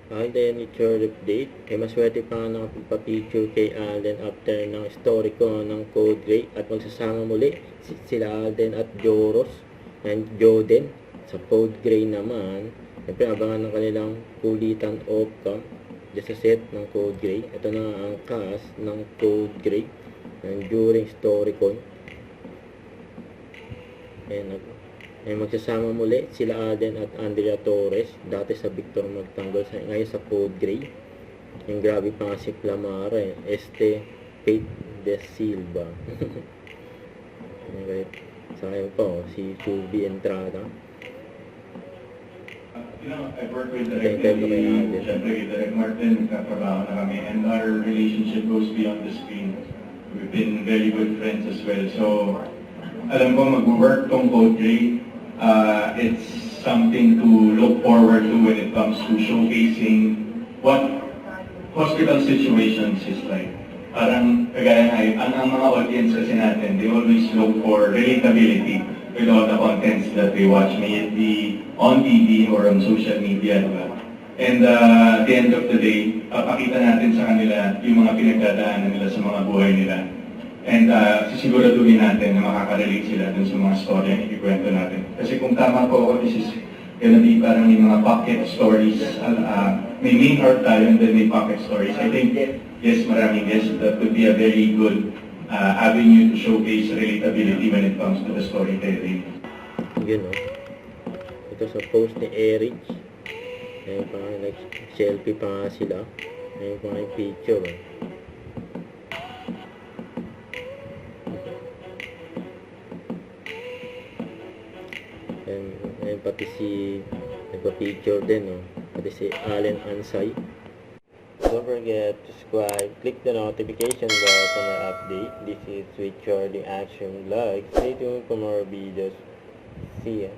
Alden, it's your update. Maswerte pa nga nakapagpa-picture kay Alden after ng story ko ng Code Gray at magsasama muli sila Alden at Joros and Joden. Sa Code Gray naman, siyempre abangan ng kanilang kulitan off-cam sa set ng Code Gray. Ito na ang cast ng Code Gray during story ko. Magsasama muli sila Alden at Andrea Torres, dati sa Victor Magtanggol, ngayon sa Code Gray. Yung grabe pa nga si Clamara, Kate De Silva. Sayang pa si Tubi Entrada. I've worked with Direk Nelly, syempre Direk Martin, nagkatrabaho na kami, and our relationship goes beyond the screen. We've been very good friends as well. So, alam ko mag-work tong Code Gray. It's something to look forward to when it comes to showcasing what hospital situations is like. Parang kagaya nga, ang mga audience kasi natin, they always look for relatability with all the contents that they watch, may it be on TV or on social media, diba? And at the end of the day, papakita natin sa kanila yung mga pinagdadaanan nila sa mga buhay nila. And sisiguraduhin natin na makaka-relate sila dun sa mga story ang ikikwento natin. Kasi kung tama po ako, this is gonna be parang yung mga pocket stories. May main arc tayo and then may pocket stories. I think, yes, maraming yes, that would be a very good avenue to showcase relatability when it comes to the storytelling. Yun o. Ito sa post ni Eric. Ayun pa nga, nag-selfie pa nga sila. Ayun pa nga yung picture o. And pati si nagpa-picture din, no? Pati si Allen Ansay. Don't forget to subscribe, click the notification bell for my update. This is Richard the Action Vlog. Stay tuned for more videos. See ya.